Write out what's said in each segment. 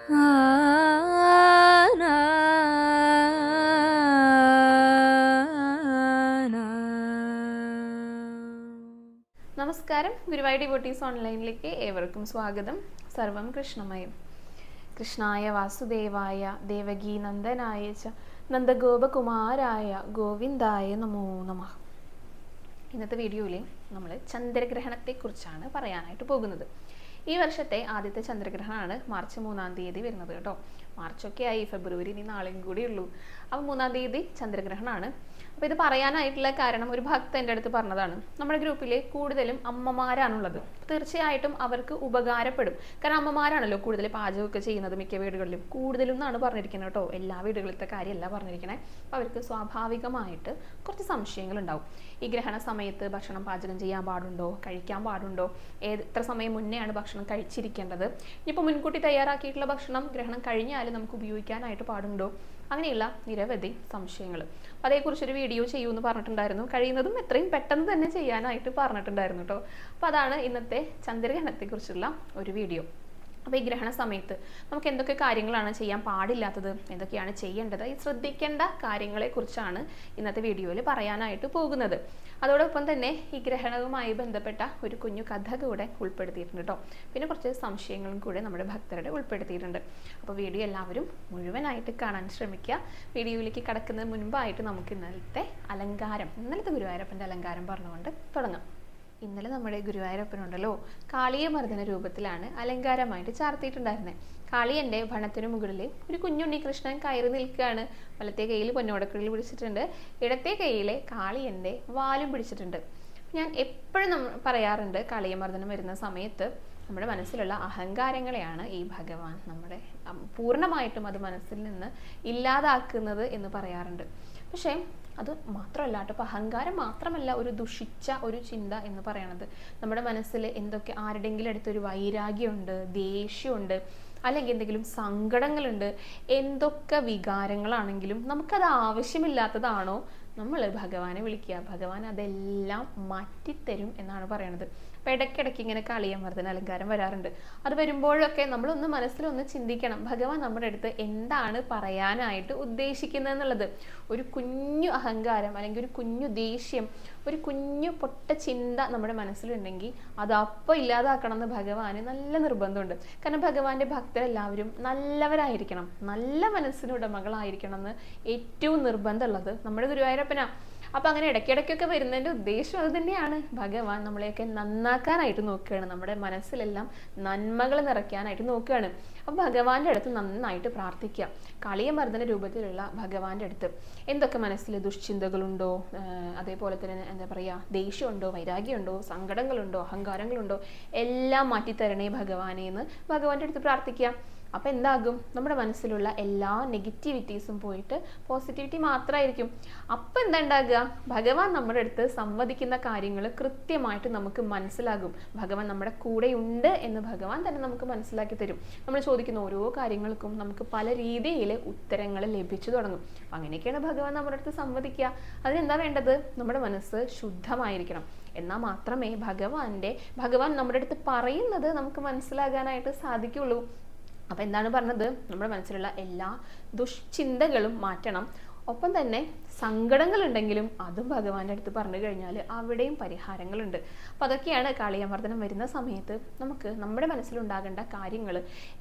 നമസ്കാരം, ഗുരുവായൂർ ഡിവോട്ടീസ് ഓൺലൈനിലേക്ക് ഏവർക്കും സ്വാഗതം. സർവം കൃഷ്ണമയം. കൃഷ്ണായ വാസുദേവായ ദേവകീ നന്ദനായ ച നന്ദഗോപകുമാരായ ഗോവിന്ദായ നമോ നമഃ. ഇന്നത്തെ വീഡിയോയിൽ നമ്മൾ ചന്ദ്രഗ്രഹണത്തെക്കുറിച്ചാണ് പറയാനായിട്ട് പോകുന്നത്. ഈ വർഷത്തെ ആദ്യത്തെ ചന്ദ്രഗ്രഹണമാണ് മാർച്ച് 3-ാം തീയതി വരുന്നത് കേട്ടോ. മാർച്ചൊക്കെ ആയി, ഫെബ്രുവരി ഇനി നാളെയും കൂടി ഉള്ളൂ. അപ്പോൾ 3-ാം തീയതി ചന്ദ്രഗ്രഹണമാണ്. അപ്പോൾ ഇത് പറയാനായിട്ടുള്ള കാരണം ഒരു ഭക്ത എൻ്റെ അടുത്ത് പറഞ്ഞതാണ്. നമ്മുടെ ഗ്രൂപ്പിൽ കൂടുതലും അമ്മമാരാണുള്ളത്. തീർച്ചയായിട്ടും അവർക്ക് ഉപകാരപ്പെടും. കാരണം അമ്മമാരാണല്ലോ കൂടുതൽ പാചകമൊക്കെ ചെയ്യുന്നത് മിക്ക വീടുകളിലും. കൂടുതലും എന്നാണ് പറഞ്ഞിരിക്കുന്നത് കേട്ടോ, എല്ലാ വീടുകളിലത്തെ കാര്യമല്ല പറഞ്ഞിരിക്കണേ. അപ്പോൾ അവർക്ക് സ്വാഭാവികമായിട്ട് കുറച്ച് സംശയങ്ങളുണ്ടാവും. ഈ ഗ്രഹണ സമയത്ത് ഭക്ഷണം പാചകം ചെയ്യാൻ പാടുണ്ടോ, കഴിക്കാൻ പാടുണ്ടോ, എത്ര സമയം മുന്നെയാണ് ഭക്ഷണം കഴിച്ചിരിക്കേണ്ടത്, ഇനിയിപ്പോൾ മുൻകൂട്ടി തയ്യാറാക്കിയിട്ടുള്ള ഭക്ഷണം ഗ്രഹണം കഴിഞ്ഞാൽ നമുക്ക് ഉപയോഗിക്കാനായിട്ട് പാടുണ്ടോ, അങ്ങനെയുള്ള നിരവധി സംശയങ്ങൾ. അപ്പോൾ അതേക്കുറിച്ചൊരു വീഡിയോ ചെയ്യുമെന്ന് പറഞ്ഞിട്ടുണ്ടായിരുന്നു. കഴിയുന്നതും എത്രയും പെട്ടെന്ന് തന്നെ ചെയ്യാനായിട്ട് പറഞ്ഞിട്ടുണ്ടായിരുന്നു കേട്ടോ. അപ്പോൾ അതാണ് ഇന്നത്തെ ചന്ദ്രഗ്രഹണത്തെക്കുറിച്ചുള്ള ഒരു വീഡിയോ. അപ്പോൾ ഈ ഗ്രഹണ സമയത്ത് നമുക്ക് എന്തൊക്കെ കാര്യങ്ങളാണ് ചെയ്യാൻ പാടില്ലാത്തത്, എന്തൊക്കെയാണ് ചെയ്യേണ്ടത്, ഈ ശ്രദ്ധിക്കേണ്ട കാര്യങ്ങളെക്കുറിച്ചാണ് ഇന്നത്തെ വീഡിയോയിൽ പറയാനായിട്ട് പോകുന്നത്. അതോടൊപ്പം തന്നെ ഈ ഗ്രഹണവുമായി ബന്ധപ്പെട്ട ഒരു കുഞ്ഞു കഥ കൂടെ ഉൾപ്പെടുത്തിയിട്ടുണ്ട് കേട്ടോ. പിന്നെ കുറച്ച് സംശയങ്ങളും കൂടെ നമ്മുടെ ഭക്തരുടെ ഉൾപ്പെടുത്തിയിട്ടുണ്ട്. അപ്പോൾ വീഡിയോ എല്ലാവരും മുഴുവനായിട്ട് കാണാൻ ശ്രമിക്കുക. വീഡിയോയിലേക്ക് കടക്കുന്നതിന് മുൻപായിട്ട് നമുക്ക് ഇന്നലത്തെ ഗുരുവായൂരപ്പൻ്റെ അലങ്കാരം പറഞ്ഞുകൊണ്ട് തുടങ്ങാം. ഇന്നലെ നമ്മുടെ ഗുരുവായൂരപ്പനുണ്ടല്ലോ കാളിയമർദ്ദന രൂപത്തിലാണ് അലങ്കാരമായിട്ട് ചാർത്തിയിട്ടുണ്ടായിരുന്നത്. കാളിയൻ്റെ ഭണത്തിനു മുകളിൽ ഒരു കുഞ്ഞുണ്ണി കൃഷ്ണൻ കയറി നിൽക്കുകയാണ്. വലത്തെ കയ്യിൽ പൊന്നോടക്കുഴൽ പിടിച്ചിട്ടുണ്ട്, ഇടത്തെ കയ്യിലെ കാളിയൻ്റെ വാലും പിടിച്ചിട്ടുണ്ട്. ഞാൻ എപ്പോഴും പറയാറുണ്ട്, കാളിയമർദ്ദനം വരുന്ന സമയത്ത് നമ്മുടെ മനസ്സിലുള്ള അഹങ്കാരങ്ങളെയാണ് ഈ ഭഗവാൻ നമ്മുടെ പൂർണ്ണമായിട്ടും അത് മനസ്സിൽ നിന്ന് ഇല്ലാതാക്കുന്നത് എന്ന് പറയാറുണ്ട്. പക്ഷേ അത് മാത്രമല്ല കേട്ടോ, അപ്പോൾ അഹങ്കാരം മാത്രമല്ല ഒരു ദുഷിച്ച ഒരു ചിന്ത എന്ന് പറയണത്. നമ്മുടെ മനസ്സിൽ എന്തൊക്കെ ആരുടെങ്കിലും അടുത്തൊരു വൈരാഗ്യമുണ്ട്, ദേഷ്യമുണ്ട്, അല്ലെങ്കിൽ എന്തെങ്കിലും സങ്കടങ്ങളുണ്ട്, എന്തൊക്കെ വികാരങ്ങളാണെങ്കിലും നമുക്കത് ആവശ്യമില്ലാത്തതാണോ നമ്മൾ ഭഗവാനെ വിളിക്കുക. ഭഗവാൻ അതെല്ലാം മാറ്റിത്തരും എന്നാണ് പറയണത്. അപ്പോൾ ഇടയ്ക്കിടയ്ക്ക് ഇങ്ങനെ കാളിയമർദ്ദന അലങ്കാരം വരാറുണ്ട്. അത് വരുമ്പോഴൊക്കെ നമ്മളൊന്ന് മനസ്സിലൊന്ന് ചിന്തിക്കണം, ഭഗവാൻ നമ്മുടെ അടുത്ത് എന്താണ് പറയാനായിട്ട് ഉദ്ദേശിക്കുന്നത് എന്നുള്ളത്. ഒരു കുഞ്ഞു അഹങ്കാരം അല്ലെങ്കിൽ ഒരു കുഞ്ഞു ദേഷ്യം, ഒരു കുഞ്ഞു പൊട്ട ചിന്ത നമ്മുടെ മനസ്സിലുണ്ടെങ്കിൽ അത് അപ്പോൾ ഇല്ലാതാക്കണം എന്ന് ഭഗവാന് നല്ല നിർബന്ധമുണ്ട്. കാരണം ഭഗവാന്റെ ഭക്തരെല്ലാവരും നല്ലവരായിരിക്കണം, നല്ല മനസ്സിനുടമകളായിരിക്കണം എന്ന് ഏറ്റവും നിർബന്ധമുള്ളത് നമ്മുടെ ഗുരുവായൂരപ്പനാ. അപ്പം അങ്ങനെ ഇടയ്ക്കിടയ്ക്കൊക്കെ വരുന്നതിൻ്റെ ഉദ്ദേശം അത് തന്നെയാണ്. ഭഗവാൻ നമ്മളെയൊക്കെ നന്നാക്കാനായിട്ട് നോക്കുകയാണ്, നമ്മുടെ മനസ്സിലെല്ലാം നന്മകൾ നിറയ്ക്കാനായിട്ട് നോക്കുകയാണ്. അപ്പം ഭഗവാന്റെ അടുത്ത് നന്നായിട്ട് പ്രാർത്ഥിക്കുക. കാളിയമർദ്ദന രൂപത്തിലുള്ള ഭഗവാന്റെ അടുത്ത് എന്തൊക്കെ മനസ്സിൽ ദുശ്ചിന്തകളുണ്ടോ, അതേപോലെ തന്നെ എന്താ പറയുക, ദേഷ്യമുണ്ടോ, വൈരാഗ്യമുണ്ടോ, സങ്കടങ്ങളുണ്ടോ, അഹങ്കാരങ്ങളുണ്ടോ, എല്ലാം മാറ്റിത്തരണേ ഭഗവാനെ എന്ന് ഭഗവാന്റെ അടുത്ത് പ്രാർത്ഥിക്കുക. അപ്പം എന്താകും, നമ്മുടെ മനസ്സിലുള്ള എല്ലാ നെഗറ്റിവിറ്റീസും പോയിട്ട് പോസിറ്റിവിറ്റി മാത്രമായിരിക്കും. അപ്പം എന്താ ഉണ്ടാകുക, ഭഗവാൻ നമ്മുടെ അടുത്ത് സംവദിക്കുന്ന കാര്യങ്ങൾ കൃത്യമായിട്ട് നമുക്ക് മനസ്സിലാകും. ഭഗവാൻ നമ്മുടെ കൂടെയുണ്ട് എന്ന് ഭഗവാൻ തന്നെ നമുക്ക് മനസ്സിലാക്കി തരും. നമ്മൾ ചോദിക്കുന്ന ഓരോ കാര്യങ്ങൾക്കും നമുക്ക് പല രീതിയിൽ ഉത്തരങ്ങൾ ലഭിച്ചു തുടങ്ങും. അങ്ങനെയൊക്കെയാണ് ഭഗവാൻ നമ്മുടെ അടുത്ത് സംവദിക്കുക. അതിനെന്താ വേണ്ടത്, നമ്മുടെ മനസ്സ് ശുദ്ധമായിരിക്കണം. എന്നാൽ മാത്രമേ ഭഗവാൻ നമ്മുടെ അടുത്ത് പറയുന്നത് നമുക്ക് മനസ്സിലാകാനായിട്ട് സാധിക്കുള്ളൂ. അപ്പം എന്താണ് പറഞ്ഞത്, നമ്മുടെ മനസ്സിലുള്ള എല്ലാ ദുഷ്ചിന്തകളും മാറ്റണം. ഒപ്പം തന്നെ സങ്കടങ്ങളുണ്ടെങ്കിലും അതും ഭഗവാന്റെ അടുത്ത് പറഞ്ഞു കഴിഞ്ഞാൽ അവിടെയും പരിഹാരങ്ങളുണ്ട്. അപ്പം അതൊക്കെയാണ് കാളിയമർദ്ദനം വരുന്ന സമയത്ത് നമുക്ക് നമ്മുടെ മനസ്സിലുണ്ടാകേണ്ട കാര്യങ്ങൾ.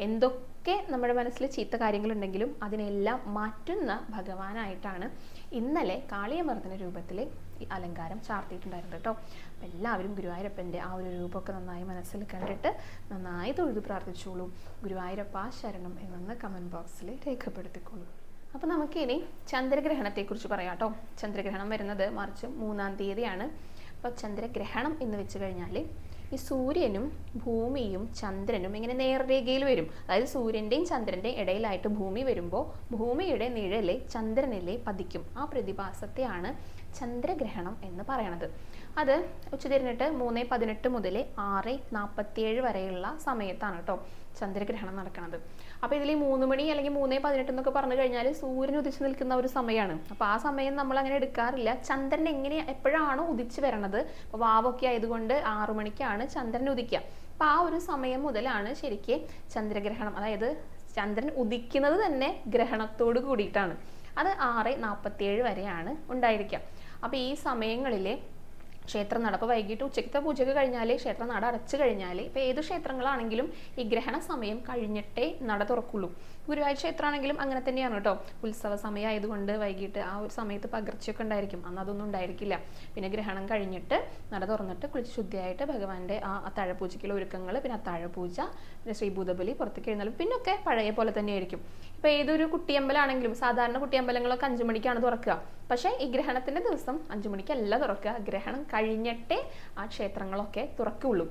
എന്തൊക്കെ നമ്മുടെ മനസ്സിൽ ചീത്ത കാര്യങ്ങളുണ്ടെങ്കിലും അതിനെല്ലാം മാറ്റുന്ന ഭഗവാനായിട്ടാണ് ഇന്നലെ കാളിയമർദ്ദന രൂപത്തിൽ ഈ അലങ്കാരം ചാർത്തിയിട്ടുണ്ടായിരുന്നു കേട്ടോ. അപ്പം എല്ലാവരും ഗുരുവായൂരപ്പൻ്റെ ആ ഒരു രൂപമൊക്കെ നന്നായി മനസ്സിൽ കണ്ടിട്ട് നന്നായി തൊഴുത് പ്രാർത്ഥിച്ചോളൂ. ഗുരുവായൂരപ്പ ശരണം എന്നൊന്ന് കമൻറ്റ് ബോക്സിൽ രേഖപ്പെടുത്തിക്കോളൂ. അപ്പോൾ നമുക്കിനി ചന്ദ്രഗ്രഹണത്തെക്കുറിച്ച് പറയാം കേട്ടോ. ചന്ദ്രഗ്രഹണം വരുന്നത് മാർച്ച് 3-ാം തീയതിയാണ്. അപ്പോൾ ചന്ദ്രഗ്രഹണം എന്ന് വെച്ച് കഴിഞ്ഞാൽ ഈ സൂര്യനും ഭൂമിയും ചന്ദ്രനും ഇങ്ങനെ നേർരേഖയിൽ വരും. അതായത് സൂര്യൻ്റെയും ചന്ദ്രൻ്റെയും ഇടയിലായിട്ട് ഭൂമി വരുമ്പോൾ ഭൂമിയുടെ നിഴല് ചന്ദ്രനിലെ പതിക്കും. ആ പ്രതിഭാസത്തെയാണ് ചന്ദ്രഗ്രഹണം എന്ന് പറയണത്. അത് ഉച്ചതിരിഞ്ഞിട്ട് 3:18 മുതൽ 6:47 വരെയുള്ള സമയത്താണ് കേട്ടോ ചന്ദ്രഗ്രഹണം നടക്കുന്നത്. അപ്പോൾ ഇതിൽ 3 മണി അല്ലെങ്കിൽ 3:18 എന്നൊക്കെ പറഞ്ഞു കഴിഞ്ഞാൽ സൂര്യൻ ഉദിച്ചു നിൽക്കുന്ന ഒരു സമയമാണ്. അപ്പോൾ ആ സമയം നമ്മൾ അങ്ങനെ എടുക്കാറില്ല. ചന്ദ്രൻ എപ്പോഴാണോ ഉദിച്ചു വരണത്, അപ്പോൾ വാവൊക്കെ ആയതുകൊണ്ട് 6 മണിക്കാണ് ചന്ദ്രൻ ഉദിക്കുക. അപ്പോൾ ആ ഒരു സമയം മുതലാണ് ശരിക്കും ചന്ദ്രഗ്രഹണം, അതായത് ചന്ദ്രൻ ഉദിക്കുന്നത് തന്നെ ഗ്രഹണത്തോട് കൂടിയിട്ടാണ്. അത് 6:47 വരെയാണ് ഉണ്ടായിരിക്കുക. അപ്പോൾ ഈ സമയങ്ങളിൽ ക്ഷേത്രനട, അപ്പോൾ വൈകിട്ട് ഉച്ചയ്ക്കത്തെ പൂജയൊക്കെ കഴിഞ്ഞാൽ ക്ഷേത്രനട അടച്ചു കഴിഞ്ഞാൽ, ഇപ്പോൾ ഏത് ക്ഷേത്രങ്ങളാണെങ്കിലും ഈ ഗ്രഹണ സമയം കഴിഞ്ഞിട്ടേ നട തുറക്കുള്ളൂ. ഗുരുവായൂർ ക്ഷേത്രമാണെങ്കിലും അങ്ങനെ തന്നെയാണ് കേട്ടോ. ഉത്സവ സമയമായതുകൊണ്ട് വൈകിട്ട് ആ ഒരു സമയത്ത് പകർച്ചയൊക്കെ ഉണ്ടായിരിക്കും, അന്ന് അതൊന്നും ഉണ്ടായിരിക്കില്ല. പിന്നെ ഗ്രഹണം കഴിഞ്ഞിട്ട് നട തുറന്നിട്ട് കുളിച്ച് ശുദ്ധിയായിട്ട് ഭഗവാന്റെ ആ അത്താഴപൂജയ്ക്കുള്ള ഒരുക്കങ്ങൾ, പിന്നെ അത്താഴപൂജ, പിന്നെ ശ്രീഭൂതബലി, പുറത്തേക്ക് എഴുന്നള്ളും, പിന്നൊക്കെ പഴയ പോലെ തന്നെയായിരിക്കും. ഇപ്പോൾ ഏതൊരു കുട്ടിയമ്പലമാണെങ്കിലും സാധാരണ കുട്ടിയമ്പലങ്ങളൊക്കെ 5 മണിക്കാണ് തുറക്കുക. പക്ഷേ ഈ ഗ്രഹണത്തിൻ്റെ ദിവസം 5 മണിക്കല്ല തുറക്കുക, ഗ്രഹണം കഴിഞ്ഞിട്ടേ ആ ക്ഷേത്രങ്ങളൊക്കെ തുറക്കുകയുള്ളൂ.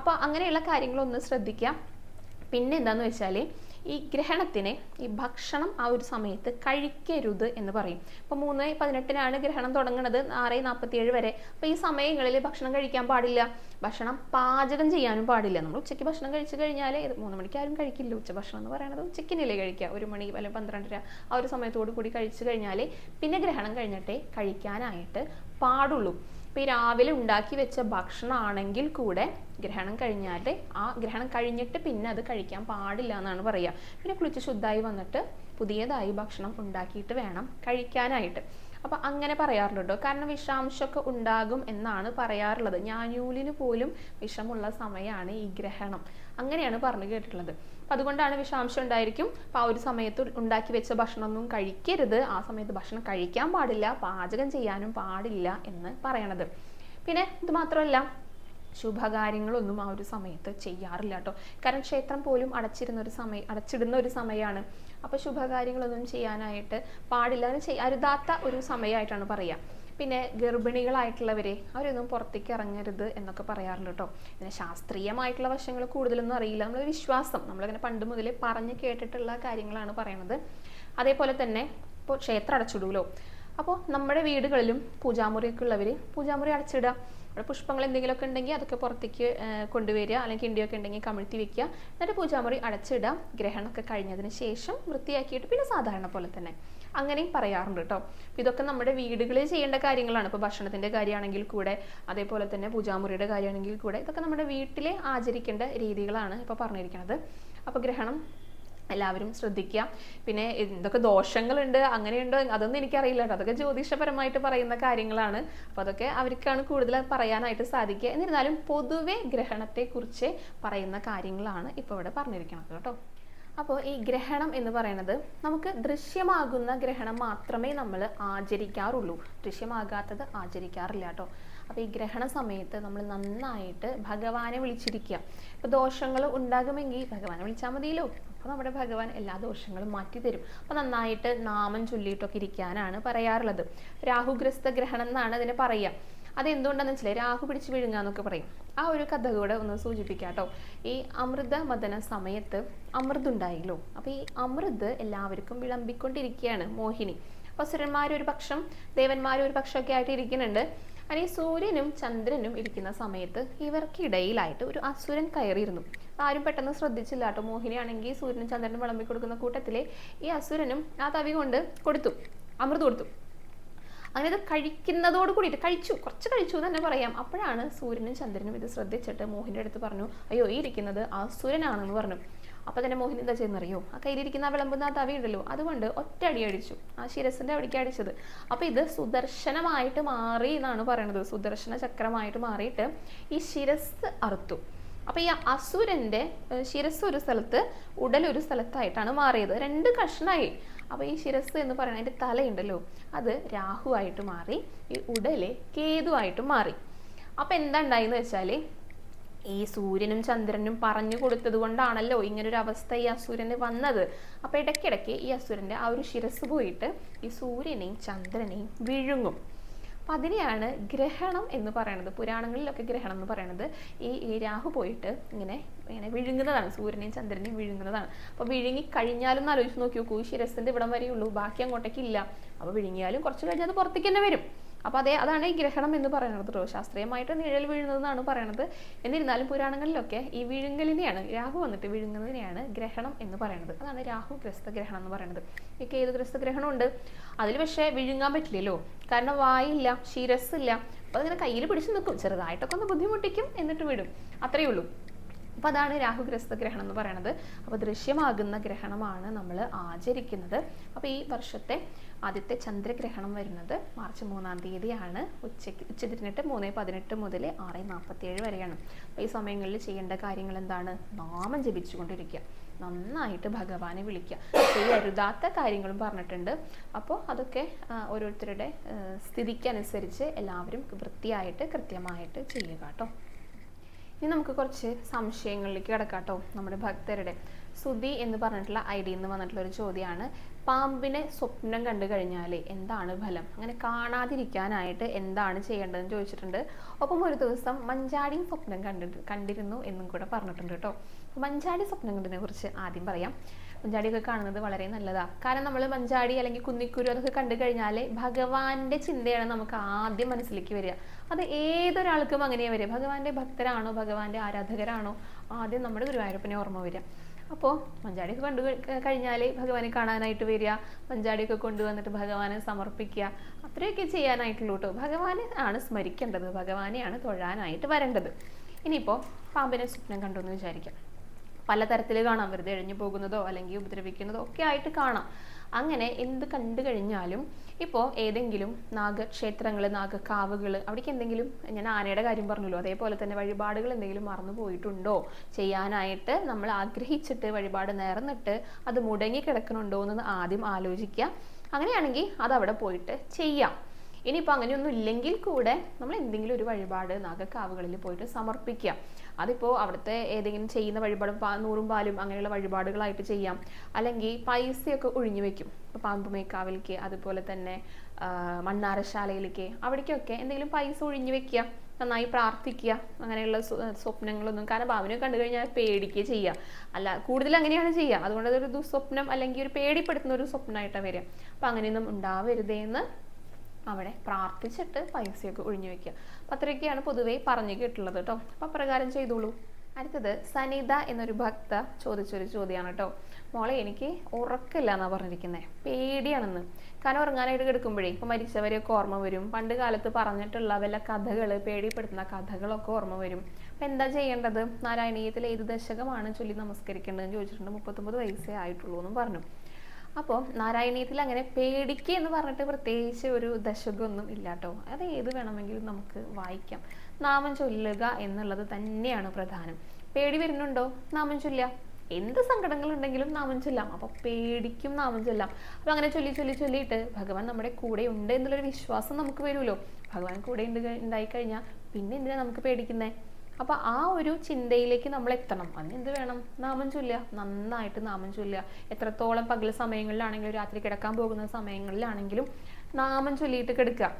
അപ്പോൾ അങ്ങനെയുള്ള കാര്യങ്ങളൊന്ന് ശ്രദ്ധിക്കുക. പിന്നെ എന്താന്ന് വെച്ചാൽ ഈ ഗ്രഹണത്തിന് ഈ ഭക്ഷണം ആ ഒരു സമയത്ത് കഴിക്കരുത് എന്ന് പറയും. ഇപ്പോൾ 3:18 ഗ്രഹണം തുടങ്ങുന്നത്, 6:47 വരെ. അപ്പോൾ ഈ സമയങ്ങളിൽ ഭക്ഷണം കഴിക്കാൻ പാടില്ല, ഭക്ഷണം പാചകം ചെയ്യാനും പാടില്ല. നമ്മൾ ഉച്ചയ്ക്ക് ഭക്ഷണം കഴിച്ചു കഴിഞ്ഞാൽ 3 മണിക്ക് ആരും കഴിക്കില്ല. ഉച്ചഭക്ഷണം എന്ന് പറയുന്നത് ഉച്ചയ്ക്കിനല്ലേ കഴിക്കുക, 1 മണി അല്ലെങ്കിൽ 12:30 ആ ഒരു സമയത്തോടു കൂടി കഴിച്ചു കഴിഞ്ഞാൽ പിന്നെ ഗ്രഹണം കഴിഞ്ഞിട്ടേ കഴിക്കാനായിട്ട് പാടുള്ളൂ. ഇപ്പോൾ ഈ രാവിലെ ഉണ്ടാക്കി വെച്ച ഭക്ഷണമാണെങ്കിൽ കൂടെ ഗ്രഹണം കഴിഞ്ഞാൽ ആ ഗ്രഹണം കഴിഞ്ഞിട്ട് പിന്നെ അത് കഴിക്കാൻ പാടില്ല എന്നാണ് പറയുക. പിന്നെ കുളിച്ച് ശുദ്ധമായി വന്നിട്ട് പുതിയതായി ഭക്ഷണം ഉണ്ടാക്കിയിട്ട് വേണം കഴിക്കാനായിട്ട്. അപ്പോൾ അങ്ങനെ പറയാറുണ്ട് കേട്ടോ. കാരണം വിഷാംശമൊക്കെ ഉണ്ടാകും എന്നാണ് പറയാറുള്ളത്. ഞാഞ്ഞൂലിന് പോലും വിഷമുള്ള സമയമാണ് ഈ ഗ്രഹണം, അങ്ങനെയാണ് പറഞ്ഞു കേട്ടിട്ടുള്ളത്. അപ്പം അതുകൊണ്ടാണ് വിഷാംശം ഉണ്ടായിരിക്കും. അപ്പോൾ ആ ഒരു സമയത്ത് ഉണ്ടാക്കി വെച്ച ഭക്ഷണമൊന്നും കഴിക്കരുത്, ആ സമയത്ത് ഭക്ഷണം കഴിക്കാൻ പാടില്ല, പാചകം ചെയ്യാനും പാടില്ല എന്ന് പറയണത്. പിന്നെ ഇത് മാത്രമല്ല, ശുഭകാര്യങ്ങളൊന്നും ആ ഒരു സമയത്ത് ചെയ്യാറില്ല കേട്ടോ. കാരണം ക്ഷേത്രം പോലും അടച്ചിടുന്ന ഒരു സമയമാണ്. അപ്പോൾ ശുഭകാര്യങ്ങളൊന്നും ചെയ്യാനായിട്ട് പാടില്ല, അരുതാത്ത ഒരു സമയമായിട്ടാണ് പറയുക. പിന്നെ ഗർഭിണികളായിട്ടുള്ളവരെ അവരൊന്നും പുറത്തേക്ക് ഇറങ്ങരുത് എന്നൊക്കെ പറയാറുണ്ട് കേട്ടോ. പിന്നെ ശാസ്ത്രീയമായിട്ടുള്ള വശങ്ങൾ കൂടുതലൊന്നും അറിയില്ല, നമ്മളൊരു വിശ്വാസം, നമ്മളിങ്ങനെ പണ്ട് മുതലേ പറഞ്ഞ് കേട്ടിട്ടുള്ള കാര്യങ്ങളാണ് പറയണത്. അതേപോലെ തന്നെ ഇപ്പോൾ ക്ഷേത്രം അടച്ചിടുമല്ലോ, അപ്പോൾ നമ്മുടെ വീടുകളിലും പൂജാമുറിയൊക്കെ ഉള്ളവർ പൂജാമുറി അടച്ചിടുക. അവിടെ പുഷ്പങ്ങൾ എന്തെങ്കിലുമൊക്കെ ഉണ്ടെങ്കിൽ അതൊക്കെ പുറത്തേക്ക് കൊണ്ടുവരിക, അല്ലെങ്കിൽ കിണ്ടിയൊക്കെ ഉണ്ടെങ്കിൽ കമിഴ്ത്തി വെക്കുക. എന്നിട്ട് പൂജാമുറി അടച്ചിടുക. ഗ്രഹണമൊക്കെ കഴിഞ്ഞതിന് ശേഷം വൃത്തിയാക്കിയിട്ട് പിന്നെ സാധാരണ പോലെ തന്നെ അങ്ങനെയും പറയാറുണ്ട് കേട്ടോ. ഇതൊക്കെ നമ്മുടെ വീടുകളിൽ ചെയ്യേണ്ട കാര്യങ്ങളാണ്. ഇപ്പോൾ ഭക്ഷണത്തിൻ്റെ കാര്യമാണെങ്കിൽ കൂടെ, അതേപോലെ തന്നെ പൂജാമുറിയുടെ കാര്യമാണെങ്കിൽ കൂടെ, ഇതൊക്കെ നമ്മുടെ വീട്ടിലെ ആചരിക്കേണ്ട രീതികളാണ് ഇപ്പോൾ പറഞ്ഞിരിക്കുന്നത്. അപ്പോൾ ഗ്രഹണം എല്ലാവരും ശ്രദ്ധിക്കുക. പിന്നെ എന്തൊക്കെ ദോഷങ്ങളുണ്ട് അങ്ങനെയുണ്ടോ അതൊന്നും എനിക്കറിയില്ല കേട്ടോ, അതൊക്കെ ജ്യോതിഷപരമായിട്ട് പറയുന്ന കാര്യങ്ങളാണ്. അപ്പോൾ അതൊക്കെ അവർക്കാണ് കൂടുതൽ പറയാനായിട്ട് സാധിക്കുക. എന്നിരുന്നാലും പൊതുവെ ഗ്രഹണത്തെക്കുറിച്ച് പറയുന്ന കാര്യങ്ങളാണ് ഇപ്പോൾ ഇവിടെ പറഞ്ഞിരിക്കുന്നത് കേട്ടോ. അപ്പോൾ ഈ ഗ്രഹണം എന്ന് പറയുന്നത് നമുക്ക് ദൃശ്യമാകുന്ന ഗ്രഹണം മാത്രമേ നമ്മൾ ആചരിക്കാറുള്ളൂ, ദൃശ്യമാകാത്തത് ആചരിക്കാറില്ല കേട്ടോ. അപ്പോൾ ഈ ഗ്രഹണ സമയത്ത് നമ്മൾ നന്നായിട്ട് ഭഗവാനെ വിളിച്ചിരിക്കുക. ഇപ്പോൾ ദോഷങ്ങൾ ഉണ്ടാകുമെങ്കിൽ ഭഗവാനെ വിളിച്ചാൽ മതിയല്ലോ. അപ്പോൾ നമ്മുടെ ഭഗവാൻ എല്ലാ ദോഷങ്ങളും മാറ്റി തരും. അപ്പോൾ നന്നായിട്ട് നാമം ചൊല്ലിയിട്ടൊക്കെ ഇരിക്കാനാണ് പറയാറുള്ളത്. രാഹുഗ്രസ്ത ഗ്രഹണം എന്നാണ് അതിന് പറയുക. അതെന്തുകൊണ്ടാണെന്ന് വെച്ചാൽ രാഹു പിടിച്ച് വിഴുങ്ങുക എന്നൊക്കെ പറയും. ആ ഒരു കഥ കൂടെ ഒന്ന് സൂചിപ്പിക്കാം കേട്ടോ. ഈ അമൃത മദന സമയത്ത് അമൃതുണ്ടായില്ലോ, അപ്പോൾ ഈ അമൃത് എല്ലാവർക്കും വിളമ്പിക്കൊണ്ടിരിക്കുകയാണ് മോഹിനി. അപ്പോൾ അസുരന്മാരൊരു പക്ഷം ദേവന്മാരൊരു പക്ഷമൊക്കെ ആയിട്ട് ഇരിക്കുന്നുണ്ട്. അങ്ങനെ ഈ സൂര്യനും ചന്ദ്രനും ഇരിക്കുന്ന സമയത്ത് ഇവർക്കിടയിലായിട്ട് ഒരു അസുരൻ കയറിയിരുന്നു. ആരും പെട്ടെന്ന് ശ്രദ്ധിച്ചില്ല കേട്ടോ. മോഹിനിയാണെങ്കിൽ സൂര്യനും ചന്ദ്രനും വിളമ്പി കൊടുക്കുന്ന കൂട്ടത്തിലെ ഈ അസുരനും ആ തവി കൊണ്ട് അമൃത് കൊടുത്തു. അങ്ങനെ ഇത് കഴിക്കുന്നതോട് കൂടിയിട്ട് കുറച്ച് കഴിച്ചു എന്ന് തന്നെ പറയാം. അപ്പോഴാണ് സൂര്യനും ചന്ദ്രനും ഇത് ശ്രദ്ധിച്ചിട്ട് മോഹിനിയുടെ അടുത്ത് പറഞ്ഞു, അയ്യോ ഈ ഇരിക്കുന്നത് അസുരനാണെന്ന് പറഞ്ഞു. അപ്പോൾ തന്നെ മോഹിനി എന്താ ചെയ്യുന്നറിയോ, ആ കയ്യിലിരിക്കുന്ന വിളമ്പുന്ന ആ തവി ഉണ്ടല്ലോ അതുകൊണ്ട് ഒറ്റയടി അടിച്ചു, ആ ശിരസിൻ്റെ അവിടേക്ക് അടിച്ചത്. അപ്പോൾ ഇത് സുദർശനമായിട്ട് മാറി എന്നാണ് പറയുന്നത്. സുദർശന ചക്രമായിട്ട് മാറിയിട്ട് ഈ ശിരസ് അറുത്തു. അപ്പോൾ ഈ അസുരൻ്റെ ശിരസ് ഒരു സ്ഥലത്ത് ഉടലൊരു സ്ഥലത്തായിട്ടാണ് മാറിയത്, 2 കഷ്ണമായി. അപ്പോൾ ഈ ശിരസ് എന്ന് പറയുന്നത് അതിൻ്റെ തലയുണ്ടല്ലോ അത് രാഹുവായിട്ട് മാറി, ഈ ഉടല് കേതുവായിട്ട് മാറി. അപ്പോൾ എന്താ ഉണ്ടായെന്ന് വെച്ചാൽ ഈ സൂര്യനും ചന്ദ്രനും പറഞ്ഞു കൊടുത്തത് കൊണ്ടാണല്ലോ ഇങ്ങനൊരു അവസ്ഥ ഈ അസുരന് വന്നത്. അപ്പോൾ ഇടയ്ക്കിടയ്ക്ക് ഈ അസുരൻ്റെ ആ ഒരു ശിരസ് പോയിട്ട് ഈ സൂര്യനെയും ചന്ദ്രനെയും വിഴുങ്ങും. അപ്പം അതിനെയാണ് ഗ്രഹണം എന്ന് പറയുന്നത്. പുരാണങ്ങളിലൊക്കെ ഗ്രഹണം എന്ന് പറയുന്നത് ഈ രാഹു പോയിട്ട് ഇങ്ങനെ വിഴുങ്ങുന്നതാണ്, സൂര്യനെയും ചന്ദ്രനെയും വിഴുങ്ങുന്നതാണ്. അപ്പോൾ വിഴുങ്ങി കഴിഞ്ഞാലും ആലോചിച്ച് നോക്കി നോക്കൂ, ശിരസിൻ്റെ ഇവിടം വരെയുള്ളൂ, ബാക്കി അങ്ങോട്ടേക്ക് ഇല്ല. അപ്പോൾ വിഴുങ്ങിയാലും കുറച്ച് കഴിഞ്ഞാൽ അത് പുറത്തേക്ക് തന്നെ വരും. അപ്പോൾ അതാണ് ഈ ഗ്രഹണം എന്ന് പറയുന്നത് കേട്ടോ. ശാസ്ത്രീയമായിട്ട് നിഴൽ വീഴുന്നതെന്നാണ് പറയണത്. എന്നിരുന്നാലും പുരാണങ്ങളിലൊക്കെ ഈ വിഴുങ്ങലിനെയാണ്, രാഹു വന്നിട്ട് വിഴുങ്ങുന്നതിനെയാണ് ഗ്രഹണം എന്ന് പറയുന്നത്. അതാണ് രാഹുഗ്രസ്ത ഗ്രഹണം എന്ന് പറയുന്നത്. ഈ കേതുഗ്രസ്ത ഗ്രഹണം ഉണ്ട്, അതിൽ പക്ഷേ വിഴുങ്ങാൻ പറ്റില്ലല്ലോ, കാരണം വായില്ല, ശിരസ്സില്ല. അപ്പോൾ അതിങ്ങനെ കയ്യിൽ പിടിച്ച് നിൽക്കും, ചെറുതായിട്ടൊക്കെ ഒന്ന് ബുദ്ധിമുട്ടിക്കും, എന്നിട്ട് വിടും, അത്രയേ ഉള്ളൂ. അപ്പോൾ അതാണ് രാഹുഗ്രസ്ത ഗ്രഹണം എന്ന് പറയുന്നത്. അപ്പോൾ ദൃശ്യമാകുന്ന ഗ്രഹണമാണ് നമ്മൾ ആചരിക്കുന്നത്. അപ്പോൾ ഈ വർഷത്തെ ആദ്യത്തെ ചന്ദ്രഗ്രഹണം വരുന്നത് മാർച്ച് 3-ാം തീയതിയാണ്. ഉച്ചതിരിഞ്ഞിട്ട് 3:18 മുതൽ 6:47 വരെയാണ്. അപ്പോൾ ഈ സമയങ്ങളിൽ ചെയ്യേണ്ട കാര്യങ്ങൾ എന്താണ്? നാമം ജപിച്ചുകൊണ്ടിരിക്കുക, നന്നായിട്ട് ഭഗവാനെ വിളിക്കുക. ചെയ്യരുതാത്ത കാര്യങ്ങളും പറഞ്ഞിട്ടുണ്ട്. അപ്പോൾ അതൊക്കെ ഓരോരുത്തരുടെ സ്ഥിതിക്കനുസരിച്ച് എല്ലാവരും വൃത്തിയായിട്ട് കൃത്യമായിട്ട് ചെയ്യുക കേട്ടോ. ഇനി നമുക്ക് കുറച്ച് സംശയങ്ങളിലേക്ക് കിടക്കാം കേട്ടോ. നമ്മുടെ ഭക്തരുടെ സുധി എന്ന് പറഞ്ഞിട്ടുള്ള ID എന്ന് വന്നിട്ടുള്ള ഒരു ചോദ്യമാണ്. പാമ്പിനെ സ്വപ്നം കണ്ടു കഴിഞ്ഞാൽ എന്താണ് ഫലം? അങ്ങനെ കാണാതിരിക്കാനായിട്ട് എന്താണ് ചെയ്യേണ്ടതെന്ന് ചോദിച്ചിട്ടുണ്ട്. ഒപ്പം ഒരു ദിവസം മഞ്ചാടിയും സ്വപ്നം കണ്ടിരുന്നു എന്നും കൂടെ പറഞ്ഞിട്ടുണ്ട് കേട്ടോ. മഞ്ചാടി സ്വപ്നം കണ്ടതിനെ കുറിച്ച് ആദ്യം പറയാം. മഞ്ചാടിയൊക്കെ കാണുന്നത് വളരെ നല്ലതാണ്. കാരണം നമ്മൾ മഞ്ചാടി അല്ലെങ്കിൽ കുന്നിക്കുരു അതൊക്കെ കണ്ടു കഴിഞ്ഞാൽ ഭഗവാന്റെ ചിന്തയാണ് നമുക്ക് ആദ്യം മനസ്സിലേക്ക് വരിക. അത് ഏതൊരാൾക്കും അങ്ങനെയാണ് വരിക. ഭഗവാന്റെ ഭക്തരാണോ, ഭഗവാന്റെ ആരാധകരാണോ, ആദ്യം നമ്മുടെ ഗുരുവായൂരപ്പനെ ഓർമ്മ വരിക. അപ്പോൾ മഞ്ചാടിയൊക്കെ കണ്ടു കഴിഞ്ഞാൽ ഭഗവാനെ കാണാനായിട്ട് വരിക, മഞ്ചാടിയൊക്കെ കൊണ്ടുവന്നിട്ട് ഭഗവാനെ സമർപ്പിക്കുക, അത്രയൊക്കെ ചെയ്യാനായിട്ടുള്ളൂ കേട്ടോ. ഭഗവാനെ ആണ് സ്മരിക്കേണ്ടത്, ഭഗവാനെയാണ് തൊഴാനായിട്ട് വരേണ്ടത്. ഇനിയിപ്പോൾ പാമ്പിനെ സ്വപ്നം കണ്ടു എന്ന് വിചാരിക്കാം. പലതരത്തിൽ കാണാം. വെറുതെ എഴഞ്ഞു പോകുന്നതോ അല്ലെങ്കിൽ ഉപദ്രവിക്കുന്നതോ ഒക്കെ ആയിട്ട് കാണാം. അങ്ങനെ എന്ത് കണ്ടു കഴിഞ്ഞാലും ഇപ്പോൾ ഏതെങ്കിലും നാഗക്ഷേത്രങ്ങൾ, നാഗക്കാവുകൾ, അവിടേക്ക് എന്തെങ്കിലും, ഞാൻ ആനയുടെ കാര്യം പറഞ്ഞല്ലോ, അതേപോലെ തന്നെ വഴിപാടുകൾ എന്തെങ്കിലും മറന്നു പോയിട്ടുണ്ടോ, ചെയ്യാനായിട്ട് നമ്മൾ ആഗ്രഹിച്ചിട്ട് വഴിപാട് നേർന്നിട്ട് അത് മുടങ്ങി കിടക്കണുണ്ടോ എന്ന് ആദ്യം ആലോചിക്കുക. അങ്ങനെയാണെങ്കിൽ അത് അവിടെ പോയിട്ട് ചെയ്യാം. ഇനിയിപ്പോൾ അങ്ങനെയൊന്നും ഇല്ലെങ്കിൽ കൂടെ നമ്മൾ എന്തെങ്കിലും ഒരു വഴിപാട് നാഗക്കാവുകളിൽ പോയിട്ട് സമർപ്പിക്കുക. അതിപ്പോൾ അവിടുത്തെ ഏതെങ്കിലും ചെയ്യുന്ന വഴിപാട് നൂറും പാലും അങ്ങനെയുള്ള വഴിപാടുകളായിട്ട് ചെയ്യാം. അല്ലെങ്കിൽ പൈസയൊക്കെ ഒഴിഞ്ഞു വെക്കും. ഇപ്പോൾ പാമ്പുമേക്കാവിലേക്ക്, അതുപോലെ തന്നെ മണ്ണാറശാലയിലേക്ക്, അവിടേക്കൊക്കെ എന്തെങ്കിലും പൈസ ഒഴിഞ്ഞു വെക്കുക, നന്നായി പ്രാർത്ഥിക്കുക. അങ്ങനെയുള്ള സ്വപ്നങ്ങളൊന്നും, കാരണം പാമ്പിനെ കണ്ടു കഴിഞ്ഞാൽ പേടിക്കുക ചെയ്യുക, അല്ല കൂടുതൽ അങ്ങനെയാണ് ചെയ്യുക. അതുകൊണ്ട് അതൊരു ദുസ്വപ്നം അല്ലെങ്കിൽ ഒരു പേടിപ്പെടുത്തുന്ന ഒരു സ്വപ്നമായിട്ടാണ് വരിക. അപ്പം അങ്ങനെയൊന്നും ഉണ്ടാവരുതേന്ന് അവിടെ പ്രാർത്ഥിച്ചിട്ട് പൈസയൊക്കെ ഒഴിഞ്ഞു വെക്കുക. അപ്പം അത്രയൊക്കെയാണ് പൊതുവെ പറഞ്ഞു കേട്ടുള്ളത് കേട്ടോ. അപ്പം അപ്രകാരം ചെയ്തോളൂ. അടുത്തത് സനിത എന്നൊരു ഭക്ത ചോദിച്ചൊരു ചോദ്യമാണ് കേട്ടോ. മോളെ, എനിക്ക് ഉറക്കമില്ല എന്നാണ് പറഞ്ഞിരിക്കുന്നത്, പേടിയാണെന്ന്. കാരണം ഉറങ്ങാനായിട്ട് കിടക്കുമ്പോഴേ ഇപ്പോൾ മരിച്ചവരെയൊക്കെ ഓർമ്മ വരും, പണ്ട് കാലത്ത് പറഞ്ഞിട്ടുള്ള വല്ല കഥകൾ, പേടിപ്പെടുത്തുന്ന കഥകളൊക്കെ ഓർമ്മ വരും. അപ്പം എന്താ ചെയ്യേണ്ടത്? നാരായണീയത്തിൽ ഏത് ദശകമാണ് ചൊല്ലി നമസ്കരിക്കേണ്ടതെന്ന് ചോദിച്ചിട്ടുണ്ട്. 39 വയസ്സേ ആയിട്ടുള്ളൂ എന്നും പറഞ്ഞു. അപ്പോൾ നാരായണീയത്തിൽ അങ്ങനെ പേടിക്കുക എന്ന് പറഞ്ഞിട്ട് പ്രത്യേകിച്ച് ഒരു ദശകമൊന്നും ഇല്ല കേട്ടോ. അത് ഏത് വേണമെങ്കിലും നമുക്ക് വായിക്കാം. നാമം ചൊല്ലുക എന്നുള്ളത് തന്നെയാണ് പ്രധാനം. പേടി വരുന്നുണ്ടോ? നാമം ചൊല്ലുക. എന്ത് സങ്കടങ്ങളുണ്ടെങ്കിലും നാമം ചൊല്ലാം. അപ്പോൾ പേടിക്കും നാമം ചൊല്ലാം. അപ്പോൾ അങ്ങനെ ചൊല്ലിയിട്ട് ഭഗവാൻ നമ്മുടെ കൂടെ ഉണ്ട് എന്നുള്ളൊരു വിശ്വാസം നമുക്ക് വരുമല്ലോ. ഭഗവാൻ കൂടെ ഉണ്ടായി കഴിഞ്ഞാൽ പിന്നെ എന്തിനാ നമുക്ക് പേടിക്കുന്നത്? അപ്പോൾ ആ ഒരു ചിന്തയിലേക്ക് നമ്മൾ എത്തണം. അതിന് എന്ത് വേണം? നാമം ചൊല്ലുക, നന്നായിട്ട് നാമം ചൊല്ലുക. എത്രത്തോളം പകൽ സമയങ്ങളിലാണെങ്കിലും രാത്രി കിടക്കാൻ പോകുന്ന സമയങ്ങളിലാണെങ്കിലും നാമം ചൊല്ലിയിട്ട് കിടക്കുക.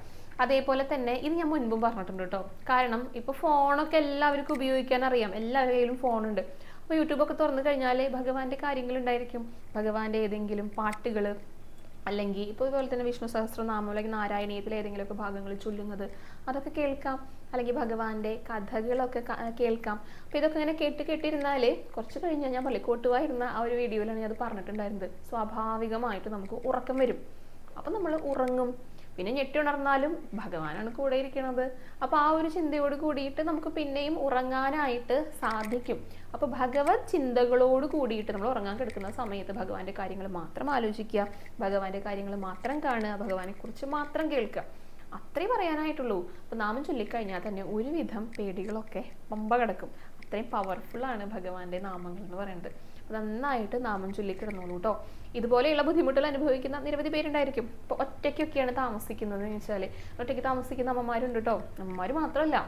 അതേപോലെ തന്നെ ഇത് ഞാൻ മുൻപും പറഞ്ഞിട്ടുണ്ട് കേട്ടോ. കാരണം ഇപ്പോൾ ഫോണൊക്കെ എല്ലാവർക്കും ഉപയോഗിക്കാൻ അറിയാം, എല്ലാവരുടെ കയ്യിലും ഫോണുണ്ട്. അപ്പോൾ യൂട്യൂബൊക്കെ തുറന്നു കഴിഞ്ഞാൽ ഭഗവാന്റെ കാര്യങ്ങളുണ്ടായിരിക്കും. ഭഗവാന്റെ ഏതെങ്കിലും പാട്ടുകൾ, അല്ലെങ്കിൽ ഇപ്പോൾ ഇതുപോലെ തന്നെ വിഷ്ണു സഹസ്രനാമം അല്ലെങ്കിൽ നാരായണീയത്തിൽ ഏതെങ്കിലുമൊക്കെ ഭാഗങ്ങൾ ചൊല്ലുന്നത്, അതൊക്കെ കേൾക്കാം. അല്ലെങ്കിൽ ഭഗവാന്റെ കഥകളൊക്കെ കേൾക്കാം. അപ്പോൾ ഇതൊക്കെ ഇങ്ങനെ കേട്ടിരുന്നാൽ കുറച്ച് കഴിഞ്ഞാൽ, ഞാൻ കോട്ടുവായിരുന്ന ആ ഒരു വീഡിയോയിലാണ് ഞാൻ അത് പറഞ്ഞിട്ടുണ്ടായിരുന്നത്, സ്വാഭാവികമായിട്ട് നമുക്ക് ഉറക്കം വരും. അപ്പം നമ്മൾ ഉറങ്ങും. പിന്നെ ഞെട്ടി ഉണർന്നാലും ഭഗവാനാണ് കൂടെ ഇരിക്കുന്നത്. അപ്പോൾ ആ ഒരു ചിന്തയോട് കൂടിയിട്ട് നമുക്ക് പിന്നെയും ഉറങ്ങാനായിട്ട് സാധിക്കും. അപ്പോൾ ഭഗവത് ചിന്തകളോട് കൂടിയിട്ട് നമ്മൾ ഉറങ്ങാൻ കിടക്കുന്ന സമയത്ത് ഭഗവാന്റെ കാര്യങ്ങൾ മാത്രം ആലോചിക്കുക, ഭഗവാന്റെ കാര്യങ്ങൾ മാത്രം കാണുക, ഭഗവാനെ കുറിച്ച് മാത്രം കേൾക്കുക. അത്രേ പറയാനായിട്ടുള്ളൂ. അപ്പോൾ നാമം ചൊല്ലിക്കഴിഞ്ഞാൽ തന്നെ ഒരുവിധം പേടികളൊക്കെ പമ്പ കിടക്കും. അത്രയും പവർഫുള്ളാണ് ഭഗവാന്റെ നാമങ്ങൾ എന്ന് പറയുന്നത്. നന്നായിട്ട് നാമം ചൊല്ലിക്കിടന്നോളൂ കേട്ടോ. ഇതുപോലെയുള്ള ബുദ്ധിമുട്ടുകൾ അനുഭവിക്കുന്ന നിരവധി പേരുണ്ടായിരിക്കും. ഇപ്പോൾ ഒറ്റയ്ക്കൊക്കെയാണ് താമസിക്കുന്നത് എന്ന് വെച്ചാൽ, ഒറ്റയ്ക്ക് താമസിക്കുന്ന അമ്മമാരുണ്ട് കേട്ടോ. അമ്മമാർ മാത്രമല്ല,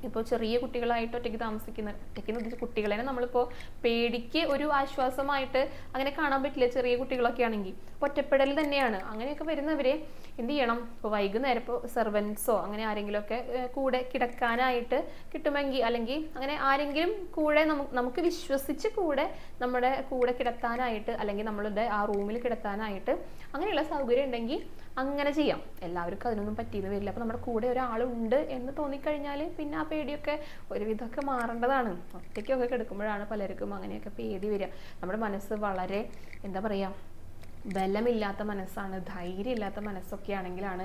ഇപ്പോൾ ചെറിയ കുട്ടികളായിട്ട് ഒറ്റയ്ക്ക് ഉദ്ദേശിച്ച കുട്ടികളെ നമ്മളിപ്പോൾ പേടിക്ക് ഒരു ആശ്വാസമായിട്ട് അങ്ങനെ കാണാൻ പറ്റില്ല. ചെറിയ കുട്ടികളൊക്കെ ആണെങ്കിൽ ഒറ്റപ്പെടൽ തന്നെയാണ്. അങ്ങനെയൊക്കെ വരുന്നവരെ എന്ത് ചെയ്യണം? ഇപ്പോൾ വൈകുന്നേരം ഇപ്പോൾ സെർവൻസോ അങ്ങനെ ആരെങ്കിലുമൊക്കെ കൂടെ കിടക്കാനായിട്ട് കിട്ടുമെങ്കിൽ, അല്ലെങ്കിൽ അങ്ങനെ ആരെങ്കിലും കൂടെ നമുക്ക് വിശ്വസിച്ച് നമ്മുടെ കൂടെ കിടത്താനായിട്ട്, അല്ലെങ്കിൽ നമ്മളുടെ ആ റൂമിൽ കിടത്താനായിട്ട് അങ്ങനെയുള്ള സൗകര്യം ഉണ്ടെങ്കിൽ അങ്ങനെ ചെയ്യാം. എല്ലാവർക്കും അതിനൊന്നും പറ്റിയെന്ന് വരില്ല. അപ്പോൾ നമ്മുടെ കൂടെ ഒരാളുണ്ട് എന്ന് തോന്നിക്കഴിഞ്ഞാൽ പിന്നെ ആ പേടിയൊക്കെ ഒരുവിധമൊക്കെ മാറേണ്ടതാണ്. ഒറ്റയ്ക്കൊക്കെ കിടക്കുമ്പോഴാണ് പലർക്കും അങ്ങനെയൊക്കെ പേടി വരിക. നമ്മുടെ മനസ്സ് വളരെ എന്താ പറയുക, ബലമില്ലാത്ത മനസ്സാണ്, ധൈര്യമില്ലാത്ത മനസ്സൊക്കെ ആണെങ്കിലാണ്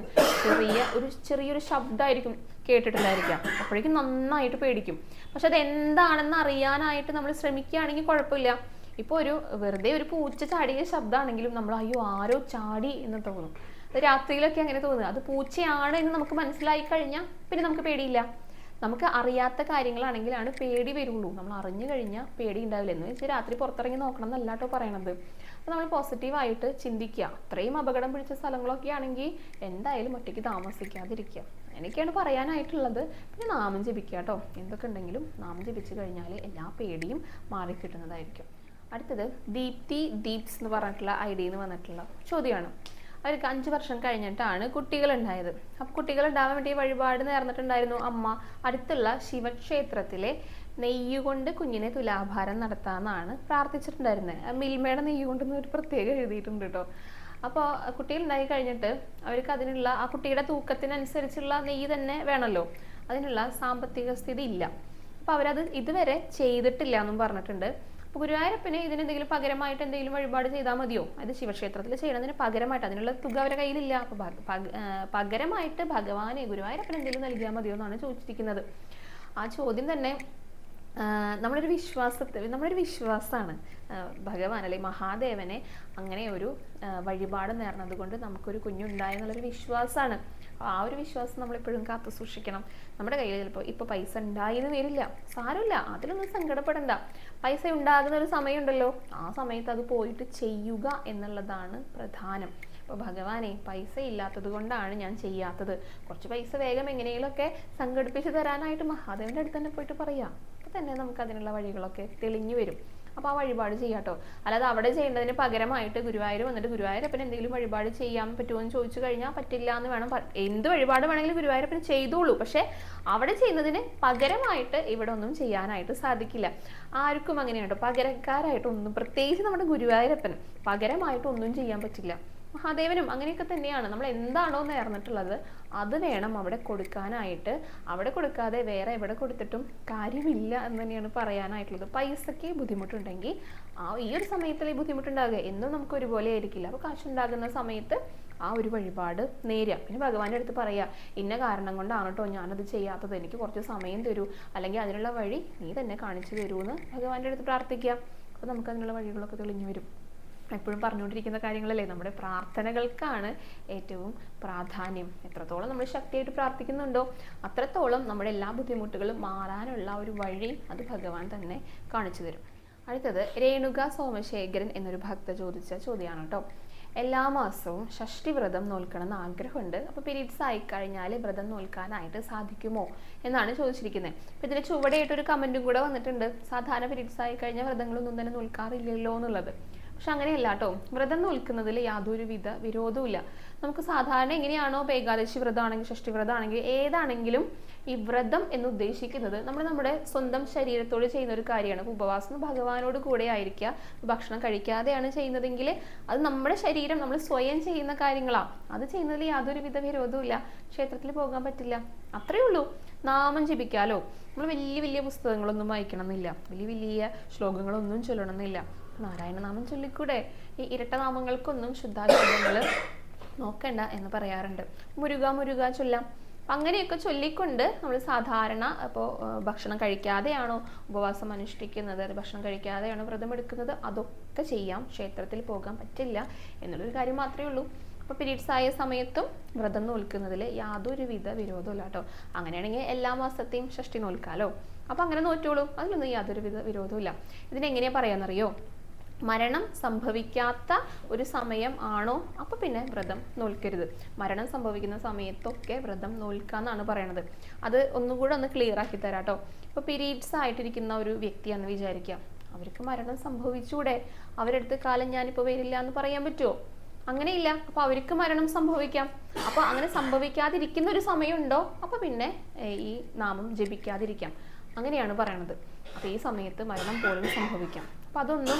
ചെറിയൊരു ശബ്ദമായിരിക്കും കേട്ടിട്ടുണ്ടായിരിക്കാം, അപ്പോഴേക്കും നന്നായിട്ട് പേടിക്കും. പക്ഷെ അത് എന്താണെന്ന് അറിയാനായിട്ട് നമ്മൾ ശ്രമിക്കുകയാണെങ്കിൽ കുഴപ്പമില്ല. ഇപ്പോൾ വെറുതെ ഒരു പൂച്ച ചാടിയ ശബ്ദമാണെങ്കിലും നമ്മൾ അയ്യോ ആരോ ചാടി എന്ന് തോന്നും. രാത്രിയിലൊക്കെ അങ്ങനെ തോന്നുക, അത് പൂച്ചയാണ് എന്ന് നമുക്ക് മനസ്സിലായി കഴിഞ്ഞാൽ പിന്നെ നമുക്ക് പേടിയില്ല. നമുക്ക് അറിയാത്ത കാര്യങ്ങളാണെങ്കിലാണ് പേടി വരുള്ളൂ. നമ്മൾ അറിഞ്ഞു കഴിഞ്ഞാൽ പേടി ഉണ്ടാവില്ല. എന്ന് വെച്ചാൽ രാത്രി പുറത്തിറങ്ങി നോക്കണം എന്നല്ല കേട്ടോ പറയണത്. അപ്പോൾ നമ്മൾ പോസിറ്റീവായിട്ട് ചിന്തിക്കുക. അത്രയും അപകടം പിടിച്ച സ്ഥലങ്ങളൊക്കെ ആണെങ്കിൽ എന്തായാലും ഒറ്റയ്ക്ക് താമസിക്കാതിരിക്കുക. എനിക്കാണ് പറയാനായിട്ടുള്ളത്. പിന്നെ നാമം ജപിക്കുക കേട്ടോ. എന്തൊക്കെ ഉണ്ടെങ്കിലും നാമം ജപിച്ചു കഴിഞ്ഞാൽ എല്ലാ പേടിയും മാറിക്കിട്ടുന്നതായിരിക്കും. അടുത്തത് ദീപ്സ് എന്ന് പറഞ്ഞിട്ടുള്ള ഐഡിയിൽ നിന്ന് വന്നിട്ടുള്ള ചോദ്യമാണ്. അവർക്ക് 5 വർഷം കഴിഞ്ഞിട്ടാണ് കുട്ടികളുണ്ടായത്. അപ്പോൾ കുട്ടികളുണ്ടാവാൻ വേണ്ടി വഴിപാട് നേർന്നിട്ടുണ്ടായിരുന്നു അമ്മ. അടുത്തുള്ള ശിവക്ഷേത്രത്തിലെ നെയ്യുകൊണ്ട് കുഞ്ഞിനെ തുലാഭാരം നടത്താമെന്നാണ് പ്രാർത്ഥിച്ചിട്ടുണ്ടായിരുന്നത്. മിൽമയുടെ നെയ്യ് കൊണ്ടൊന്നും ഒരു പ്രത്യേകം എഴുതിയിട്ടുണ്ട് കേട്ടോ. അപ്പോൾ കുട്ടികളുണ്ടായി കഴിഞ്ഞിട്ട് അവർക്ക് അതിനുള്ള ആ കുട്ടിയുടെ തൂക്കത്തിനനുസരിച്ചുള്ള നെയ്യ് തന്നെ വേണമല്ലോ. അതിനുള്ള സാമ്പത്തിക സ്ഥിതി ഇല്ല. അപ്പോൾ അവരത് ഇതുവരെ ചെയ്തിട്ടില്ല എന്നും പറഞ്ഞിട്ടുണ്ട്. അപ്പോൾ ഗുരുവായൂരപ്പന് ഇതിനെന്തെങ്കിലും പകരമായിട്ട് എന്തെങ്കിലും വഴിപാട് ചെയ്താൽ മതിയോ? അത് ശിവക്ഷേത്രത്തിൽ ചെയ്യണതിന് പകരമായിട്ട് അതിനുള്ള തുക അവരുടെ കയ്യിലില്ല. അപ്പോൾ പകരമായിട്ട് ഭഗവാനെ ഗുരുവായൂരപ്പന് എന്തെങ്കിലും നൽകിയാൽ മതിയോ എന്നാണ് ചോദിച്ചിരിക്കുന്നത്. ആ ചോദ്യം തന്നെ നമ്മളൊരു വിശ്വാസമാണ്. ഭഗവാൻ അല്ലെ മഹാദേവനെ അങ്ങനെ ഒരു വഴിപാട് നേർന്നത് കൊണ്ട് നമുക്കൊരു കുഞ്ഞുണ്ടായി എന്നുള്ളൊരു വിശ്വാസമാണ്. ആ ഒരു വിശ്വാസം നമ്മളെപ്പോഴും കാത്തു സൂക്ഷിക്കണം. നമ്മുടെ കയ്യിൽ ചിലപ്പോൾ ഇപ്പോൾ പൈസ ഉണ്ടായിന്ന് വരില്ല, സാരമില്ല, അതിലൊന്നും സങ്കടപ്പെടണ്ട. പൈസ ഉണ്ടാകുന്ന ഒരു സമയമുണ്ടല്ലോ, ആ സമയത്ത് അത് പോയിട്ട് ചെയ്യുക എന്നുള്ളതാണ് പ്രധാനം. അപ്പോൾ ഭഗവാനെ പൈസ ഇല്ലാത്തത് കൊണ്ടാണ് ഞാൻ ചെയ്യാത്തത്, കുറച്ച് പൈസ വേഗം എങ്ങനെയെങ്കിലുമൊക്കെ സംഘടിപ്പിച്ച് തരാനായിട്ട് മഹാദേവൻ്റെ അടുത്ത് തന്നെ പോയിട്ട് പറയാം. അപ്പോൾ തന്നെ നമുക്ക് അതിനുള്ള വഴികളൊക്കെ തെളിഞ്ഞു വരും. അപ്പോൾ ആ വഴിപാട് ചെയ്യാട്ടോ. അല്ലാതെ അവിടെ ചെയ്യുന്നതിന് പകരമായിട്ട് ഗുരുവായൂർ വന്നിട്ട് ഗുരുവായൂരപ്പന് എന്തെങ്കിലും വഴിപാട് ചെയ്യാൻ പറ്റുമോ എന്ന് ചോദിച്ചു കഴിഞ്ഞാൽ പറ്റില്ല എന്ന് വേണം. എന്ത് വഴിപാട് വേണമെങ്കിലും ഗുരുവായൂരപ്പന് ചെയ്തോളൂ. പക്ഷെ അവിടെ ചെയ്യുന്നതിന് പകരമായിട്ട് ഇവിടെ ഒന്നും ചെയ്യാനായിട്ട് സാധിക്കില്ല. ആർക്കും അങ്ങനെയുണ്ടോ? പകരക്കാരായിട്ടൊന്നും, പ്രത്യേകിച്ച് നമ്മുടെ ഗുരുവായൂരപ്പന് പകരമായിട്ടൊന്നും ചെയ്യാൻ പറ്റില്ല. മഹാദേവനും അങ്ങനെയൊക്കെ തന്നെയാണ്. നമ്മൾ എന്താണോ നേർന്നിട്ടുള്ളത് അത് വേണം അവിടെ കൊടുക്കാനായിട്ട്. അവിടെ കൊടുക്കാതെ വേറെ എവിടെ കൊടുത്തിട്ടും കാര്യമില്ല എന്ന് തന്നെയാണ് പറയാനായിട്ടുള്ളത്. പൈസയ്ക്ക് ബുദ്ധിമുട്ടുണ്ടെങ്കിൽ ഈ ഒരു സമയത്തല്ലേ ബുദ്ധിമുട്ടുണ്ടാകുക, എന്നും നമുക്ക് ഒരുപോലെ ആയിരിക്കില്ല. അപ്പോൾ കാശുണ്ടാകുന്ന സമയത്ത് ആ ഒരു വഴിപാട് നേരുക. പിന്നെ ഭഗവാന്റെ അടുത്ത് പറയുക, ഇന്ന കാരണം കൊണ്ടാണ് കേട്ടോ ഞാനത് ചെയ്യാത്തത്, എനിക്ക് കുറച്ച് സമയം തരൂ, അല്ലെങ്കിൽ അതിനുള്ള വഴി നീ തന്നെ കാണിച്ചു തരൂ എന്ന് ഭഗവാന്റെ അടുത്ത് പ്രാർത്ഥിക്കുക. അപ്പോൾ നമുക്ക് അതിനുള്ള വഴികളൊക്കെ തെളിഞ്ഞു വരും. എപ്പോഴും പറഞ്ഞുകൊണ്ടിരിക്കുന്ന കാര്യങ്ങളല്ലേ, നമ്മുടെ പ്രാർത്ഥനകൾക്കാണ് ഏറ്റവും പ്രാധാന്യം. എത്രത്തോളം നമ്മൾ ശക്തിയായിട്ട് പ്രാർത്ഥിക്കുന്നുണ്ടോ അത്രത്തോളം നമ്മുടെ എല്ലാ ബുദ്ധിമുട്ടുകളും മാറാനുള്ള ഒരു വഴി അത് ഭഗവാൻ തന്നെ കാണിച്ചു തരും. അടുത്തത് രേണുക സോമശേഖരൻ എന്നൊരു ഭക്ത ചോദിച്ച ചോദ്യമാണ് കേട്ടോ. എല്ലാ മാസവും ഷഷ്ടി വ്രതം നോൽക്കണം എന്ന് ആഗ്രഹമുണ്ട്. അപ്പോൾ പീരീഡ്സ് ആയിക്കഴിഞ്ഞാൽ വ്രതം നോൽക്കാനായിട്ട് സാധിക്കുമോ എന്നാണ് ചോദിച്ചിരിക്കുന്നത്. അപ്പോൾ ഇതിന് ചുവടെയായിട്ടൊരു കമൻറ്റും കൂടെ വന്നിട്ടുണ്ട്. സാധാരണ പീരീഡ്സ് ആയിക്കഴിഞ്ഞാൽ വ്രതങ്ങളൊന്നും തന്നെ നോൽക്കാറില്ലല്ലോ എന്നുള്ളത്. പക്ഷെ അങ്ങനെയല്ല കേട്ടോ. വ്രതം നോൽക്കുന്നതിൽ യാതൊരുവിധ വിരോധവുമില്ല. നമുക്ക് സാധാരണ എങ്ങനെയാണോ ഇപ്പോൾ ഏകാദശി വ്രതമാണെങ്കിൽ ഷഷ്ടി വ്രതമാണെങ്കിൽ ഏതാണെങ്കിലും ഈ വ്രതം എന്ന് ഉദ്ദേശിക്കുന്നത് നമ്മുടെ സ്വന്തം ശരീരത്തോട് ചെയ്യുന്ന ഒരു കാര്യമാണ്. ഇപ്പോൾ ഉപവാസം ഭഗവാനോട് കൂടെ ആയിരിക്കുക. ഭക്ഷണം കഴിക്കാതെയാണ് ചെയ്യുന്നതെങ്കിൽ അത് നമ്മുടെ ശരീരം നമ്മൾ സ്വയം ചെയ്യുന്ന കാര്യങ്ങളാണ്. അത് ചെയ്യുന്നതിൽ യാതൊരുവിധ വിരോധവുമില്ല. ക്ഷേത്രത്തിൽ പോകാൻ പറ്റില്ല, അത്രയേ ഉള്ളൂ. നാമം ജപിക്കാലോ. നമ്മൾ വലിയ പുസ്തകങ്ങളൊന്നും വായിക്കണം എന്നില്ല, വലിയ ശ്ലോകങ്ങളൊന്നും ചൊല്ലണമെന്നില്ല. നാരായണ നാമം ചൊല്ലിക്കൂടെ? ഈ ഇരട്ട നാമങ്ങൾക്കൊന്നും ശുദ്ധാക്ഷരങ്ങൾ നോക്കണ്ട എന്ന് പറയാറുണ്ട്. മുരുക ചൊല്ലാം. അങ്ങനെയൊക്കെ ചൊല്ലിക്കൊണ്ട് നമ്മൾ സാധാരണ ഇപ്പോൾ ഭക്ഷണം കഴിക്കാതെയാണോ ഉപവാസം അനുഷ്ഠിക്കുന്നത്, അത് ഭക്ഷണം കഴിക്കാതെയാണോ വ്രതം എടുക്കുന്നത്, അതൊക്കെ ചെയ്യാം. ക്ഷേത്രത്തിൽ പോകാൻ പറ്റില്ല എന്നുള്ളൊരു കാര്യം മാത്രമേ ഉള്ളൂ. അപ്പോൾ പീരീഡ്സ് ആയ സമയത്തും വ്രതം നോൽക്കുന്നതിൽ യാതൊരുവിധ വിരോധമില്ല കേട്ടോ. അങ്ങനെയാണെങ്കിൽ എല്ലാ മാസത്തെയും ഷഷ്ടി നോൽക്കാലോ. അപ്പോൾ അങ്ങനെ നോറ്റോളൂ, അതിലൊന്നും യാതൊരുവിധ വിരോധമില്ല. ഇതിനെങ്ങനെയാണ് പറയാമെന്നറിയോ? മരണം സംഭവിക്കാത്ത ഒരു സമയം ആണോ അപ്പോൾ പിന്നെ വ്രതം നോൽക്കരുത്. മരണം സംഭവിക്കുന്ന സമയത്തൊക്കെ വ്രതം നോൽക്കാന്നാണ് പറയണത്. അത് ഒന്നുകൂടെ ഒന്ന് ക്ലിയർ ആക്കി തരാം കേട്ടോ. ഇപ്പോൾ പീരീഡ്സ് ആയിട്ടിരിക്കുന്ന ഒരു വ്യക്തിയാണെന്ന് വിചാരിക്കുക, അവർക്ക് മരണം സംഭവിച്ചൂടെ? അവരെടുത്ത് കാലം ഞാനിപ്പോൾ വരില്ല എന്ന് പറയാൻ പറ്റുമോ? അങ്ങനെയില്ല. അപ്പോൾ അവർക്ക് മരണം സംഭവിക്കാം. അപ്പോൾ അങ്ങനെ സംഭവിക്കാതിരിക്കുന്ന ഒരു സമയമുണ്ടോ അപ്പോൾ പിന്നെ ഈ നാമം ജപിക്കാതിരിക്കാം, അങ്ങനെയാണ് പറയണത്. അപ്പോൾ ഈ സമയത്ത് മരണം പോലും സംഭവിക്കാം. അപ്പം അതൊന്നും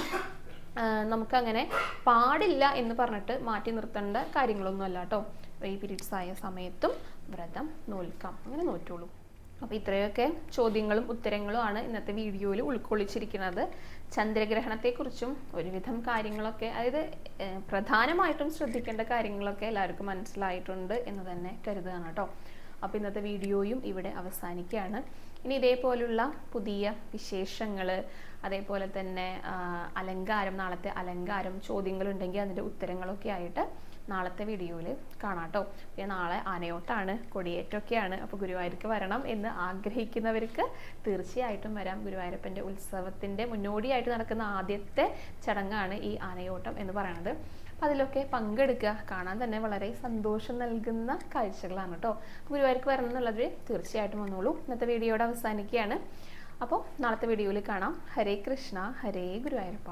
നമുക്കങ്ങനെ പാടില്ല എന്ന് പറഞ്ഞിട്ട് മാറ്റി നിർത്തേണ്ട കാര്യങ്ങളൊന്നും അല്ല കേട്ടോ. ഈ പീരീഡ്സ് ആയ സമയത്തും വ്രതം നോൽക്കാം, അങ്ങനെ നോറ്റോളൂ. അപ്പോൾ ഇത്രയൊക്കെ ചോദ്യങ്ങളും ഉത്തരങ്ങളുമാണ് ഇന്നത്തെ വീഡിയോയിൽ ഉൾക്കൊള്ളിച്ചിരിക്കുന്നത്. ചന്ദ്രഗ്രഹണത്തെക്കുറിച്ചും ഒരുവിധം കാര്യങ്ങളൊക്കെ, അതായത് പ്രധാനമായിട്ടും ശ്രദ്ധിക്കേണ്ട കാര്യങ്ങളൊക്കെ എല്ലാവർക്കും മനസ്സിലായിട്ടുണ്ട് എന്ന് തന്നെ കരുതുകയാണ് കേട്ടോ. അപ്പോൾ ഇന്നത്തെ വീഡിയോയും ഇവിടെ അവസാനിക്കുകയാണ്. ഇനി ഇതേപോലുള്ള പുതിയ വിശേഷങ്ങൾ, അതേപോലെ തന്നെ അലങ്കാരം, നാളത്തെ അലങ്കാരം, ചോദ്യങ്ങളുണ്ടെങ്കിൽ അതിൻ്റെ ഉത്തരങ്ങളൊക്കെ ആയിട്ട് നാളത്തെ വീഡിയോയിൽ കാണാം കേട്ടോ. പിന്നെ നാളെ ആനയോട്ടാണ്, കൊടിയേറ്റമൊക്കെയാണ്. അപ്പോൾ ഗുരുവായൂർക്ക് വരണം എന്ന് ആഗ്രഹിക്കുന്നവർക്ക് തീർച്ചയായിട്ടും വരാം. ഗുരുവായൂരപ്പൻ്റെ ഉത്സവത്തിൻ്റെ മുന്നോടിയായിട്ട് നടക്കുന്ന ആദ്യത്തെ ചടങ്ങാണ് ഈ ആനയോട്ടം എന്ന് പറയുന്നത്. അപ്പോൾ അതിലൊക്കെ പങ്കെടുക്കുക, കാണാൻ തന്നെ വളരെ സന്തോഷം നൽകുന്ന കാഴ്ചകളാണ് കേട്ടോ. ഗുരുവായൂർക്ക് വരണം എന്നുള്ളവർ തീർച്ചയായിട്ടും വന്നോളൂ. ഇന്നത്തെ വീഡിയോയുടെ അവസാനിക്കുകയാണ്. അപ്പോൾ നാളത്തെ വീഡിയോയിൽ കാണാം. ഹരേ കൃഷ്ണ, ഹരേ ഗുരുവായൂരപ്പ.